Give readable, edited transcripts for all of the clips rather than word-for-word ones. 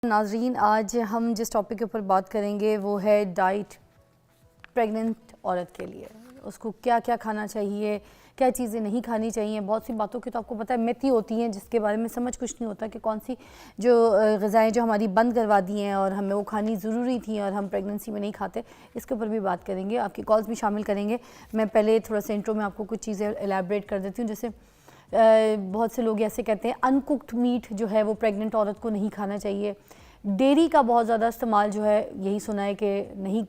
ناظرین، آج ہم جس ٹاپک کے اوپر بات کریں گے وہ ہے ڈائٹ پریگننٹ عورت کے لیے. اس کو کیا کیا کھانا چاہیے, کیا چیزیں نہیں کھانی چاہیے. بہت سی باتوں کی تو آپ کو پتہ ہے میتھی ہوتی ہیں جس کے بارے میں سمجھ کچھ نہیں ہوتا کہ کون سی جو غذائیں جو ہماری بند کروا دی ہیں اور ہمیں وہ کھانی ضروری تھیں اور ہم پریگننسی میں نہیں کھاتے. اس کے اوپر بھی بات کریں گے, آپ کی کالز بھی شامل کریں گے. میں پہلے تھوڑا سا انٹرو میں آپ کو کچھ چیزیں الیبریٹ کر دیتی ہوں. جیسے بہت سے لوگ ایسے کہتے ہیں انککڈ میٹ جو ہے وہ پریگننٹ عورت کو نہیں کھانا چاہیے. ڈیری کا بہت زیادہ استعمال جو ہے یہی سنا ہے کہ نہیں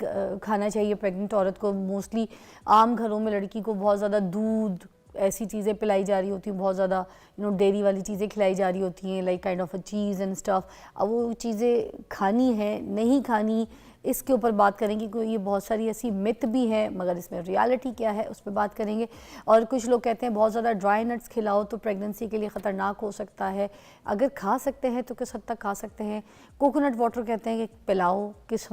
کھانا چاہیے پریگننٹ عورت کو. موسٹلی عام گھروں میں لڑکی کو بہت زیادہ دودھ ایسی چیزیں پلائی جا رہی ہوتی ہیں, بہت زیادہ ڈیری والی چیزیں کھلائی جا رہی ہوتی ہیں, لائک کائنڈ آف اے چیز اینڈ اسٹف. اب وہ چیزیں کھانی ہے نہیں کھانی, اس کے اوپر بات کریں گے. یہ بہت ساری ایسی مت بھی ہیں مگر اس میں ریالٹی کیا ہے اس پہ بات کریں گے. اور کچھ لوگ کہتے ہیں بہت زیادہ ڈرائی نٹس کھلاؤ تو پریگننسی کے لیے خطرناک ہو سکتا ہے. اگر کھا سکتے ہیں تو کس حد تک کھا سکتے ہیں. کوکونٹ واٹر کہتے ہیں کہ پلاؤ, کس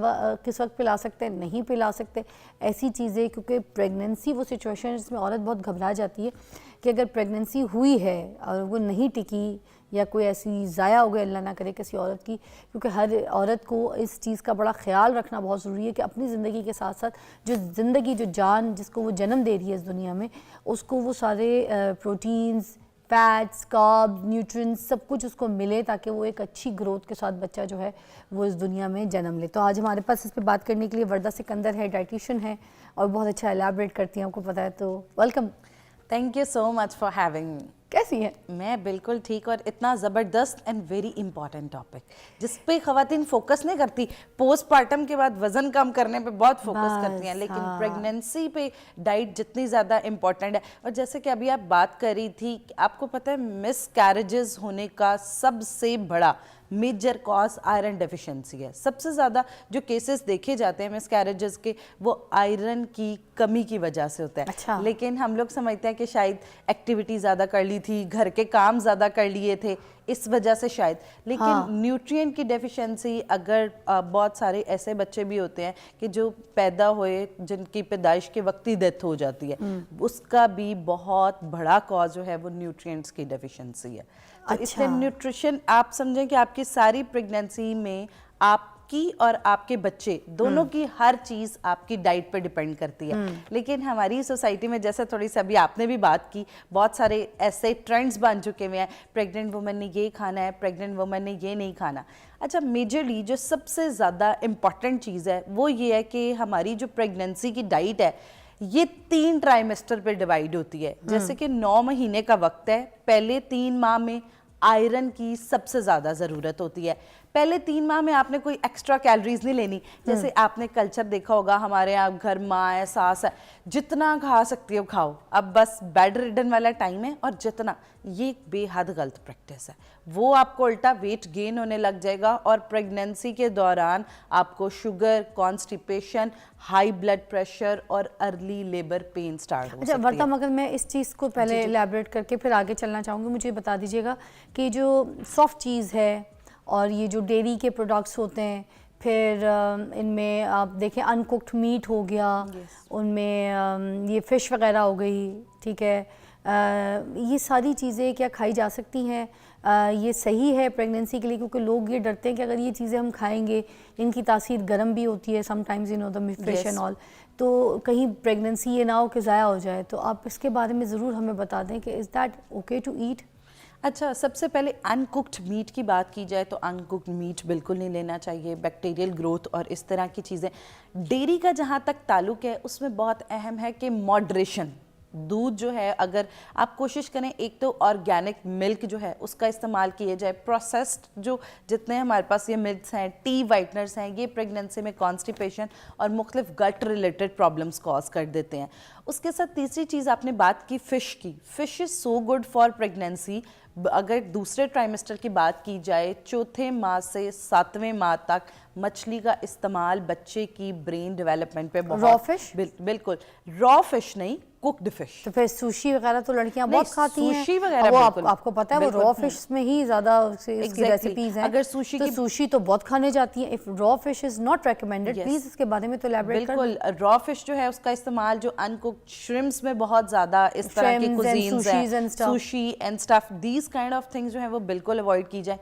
وقت پلا سکتے ہیں, نہیں پلا سکتے. ایسی چیزیں, کیونکہ پریگننسی وہ سچویشن ہے جس میں عورت بہت گھبرا جاتی ہے کہ اگر پریگننسی ہوئی ہے اور وہ نہیں ٹکی یا کوئی ایسی ضائع ہو گئے اللہ نہ کرے کسی عورت کی, کیونکہ ہر عورت کو اس چیز کا بڑا خیال رکھنا بہت ضروری ہے کہ اپنی زندگی کے ساتھ ساتھ جو زندگی, جو جان جس کو وہ جنم دے رہی ہے اس دنیا میں, اس کو وہ سارے پروٹینز, فیٹس, کاربز, نیوٹرینز سب کچھ اس کو ملے تاکہ وہ ایک اچھی گروتھ کے ساتھ بچہ جو ہے وہ اس دنیا میں جنم لے. تو آج ہمارے پاس اس پہ بات کرنے کے لیے وردہ سکندر ہے, ڈائٹیشین ہے اور بہت اچھا الیبریٹ کرتی ہیں, آپ کو پتہ ہے. تو welcome. Thank you so much for having me. کیسی ہیں؟ میں بالکل ٹھیک, اور اتنا زبردست اینڈ ویری امپورٹنٹ ٹاپک جس پہ خواتین فوکس نہیں کرتی. پوسٹ پارٹم کے بعد وزن کم کرنے پہ بہت فوکس کرتی ہیں, لیکن پریگننسی پہ ڈائٹ جتنی زیادہ امپورٹنٹ ہے. اور جیسے کہ ابھی آپ بات کر رہی تھی, آپ کو پتہ ہے مس کیریجز ہونے کا سب سے بڑا میجر کاز آئرن ڈیفیشنسی ہے. سب سے زیادہ جو کیسز دیکھے جاتے ہیں مس کیریجز کے وہ آئرن کی کمی کی وجہ سے ہوتا ہے. لیکن ہم لوگ سمجھتے ہیں کہ شاید ایکٹیویٹی زیادہ کر لی تھی, گھر کے کام زیادہ کر لیے تھے, اس وجہ سے شاید. لیکن نیوٹرین کی ڈیفیشنسی, اگر بہت سارے ایسے بچے بھی ہوتے ہیں کہ جو پیدا ہوئے جن کی پیدائش کے وقت ہی ڈیتھ ہو جاتی ہے, اس کا بھی بہت بڑا کاز جو ہے وہ نیوٹرینٹس کی ڈیفیشنسی ہے. تو اس لیے نیوٹریشن آپ سمجھیں کہ آپ کی ساری پریگننسی میں آپ کی اور آپ کے بچے دونوں کی ہر چیز آپ کی ڈائٹ پہ ڈیپینڈ کرتی ہے. لیکن ہماری سوسائٹی میں جیسے تھوڑی سی ابھی آپ نے بھی بات کی, بہت سارے ایسے ٹرینڈز بن چکے ہوئے ہیں, پریگننٹ وومن نے یہ کھانا ہے, پریگننٹ وومن نے یہ نہیں کھانا. اچھا, میجرلی جو سب سے زیادہ امپورٹنٹ چیز ہے وہ یہ ہے کہ ہماری جو پریگننسی کی ڈائٹ ہے یہ 3 ٹرائمیسٹر پہ ڈیوائیڈ ہوتی ہے. جیسے کہ 9 مہینے کا وقت ہے, پہلے 3 ماہ میں آئرن کی سب سے زیادہ ضرورت ہوتی ہے. پہلے 3 ماہ میں آپ نے کوئی ایکسٹرا کیلریز نہیں لینی. جیسے آپ نے کلچر دیکھا ہوگا, ہمارے یہاں گھر ماں ہے, ساس ہے, جتنا کھا سکتی ہو کھاؤ, اب بس بیڈ ریڈن والا ٹائم ہے. اور جتنا, یہ بے حد غلط پریکٹس ہے. وہ آپ کو الٹا ویٹ گین ہونے لگ جائے گا, اور پریگننسی کے دوران آپ کو sugar, constipation, high blood pressure اور ارلی لیبر پین سٹارٹ ہو سکتی ہے. اچھا ورتا, مگر میں اس چیز کو پہلے الیبریٹ کر کے پھر آگے چلنا چاہوں گی. مجھے بتا دیجیے گا کہ جو سافٹ چیز ہے اور یہ جو ڈیری کے پروڈکٹس ہوتے ہیں, پھر ان میں آپ دیکھیں انککڈ میٹ ہو گیا, ان میں یہ فش وغیرہ ہو گئی, ٹھیک ہے, یہ ساری چیزیں کیا کھائی جا سکتی ہیں؟ یہ صحیح ہے پریگننسی کے لیے؟ کیونکہ لوگ یہ ڈرتے ہیں کہ اگر یہ چیزیں ہم کھائیں گے, ان کی تاثیر گرم بھی ہوتی ہے some times, the fish and all, تو کہیں پریگننسی یہ نہ ہو کہ ضائع ہو جائے. تو آپ اس کے بارے میں ضرور ہمیں بتا دیں کہ is that okay to eat? اچھا, سب سے پہلے انککڈ میٹ کی بات کی جائے تو انککڈ میٹ بالکل نہیں لینا چاہیے. بیکٹیریل گروتھ اور اس طرح کی چیزیں. ڈیری کا جہاں تک تعلق ہے اس میں بہت اہم ہے کہ ماڈریشن. دودھ جو ہے اگر آپ کوشش کریں, ایک تو آرگینک ملک جو ہے اس کا استعمال کیا جائے. پروسیسڈ جو جتنے ہمارے پاس یہ ملکس ہیں, ٹی وائٹنرز ہیں, یہ پریگننسی میں کانسٹیپیشن اور مختلف گٹ ریلیٹڈ پرابلمس کاز کر دیتے ہیں. اس کے ساتھ تیسری چیز آپ نے بات کی فش کی. Fish is so good for pregnancy. اگر دوسرے ٹرائمیسٹر کی بات کی جائے, 4تھے ماہ سے 7ویں ماہ تک مچھلی کا استعمال بچے کی برین ڈیولپمنٹ پہ بہت. را فش؟ بالکل را فش نہیں, کوکڈ فش. تو پھر سوشی وغیرہ تو لڑکیاں بہت کھاتی ہیں. سوشی وغیرہ وہ آپ کو پتہ ہے وہ را فش میں ہی زیادہ اس کی ریسیپیز ہیں. اگر سوشی تو بہت کھانے جاتی ہیں. Raw fish is not recommended. Please اس کے بارے میں تو الیبریٹ کر. بالکل, را فش جو ہے اس کا استعمال جو انککڈ شرمپس میں بہت زیادہ اس طرح کی کوزینز ہیں, sushi and stuff, these kind of things جو ہیں وہ بالکل اوائڈ کی جائیں.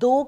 2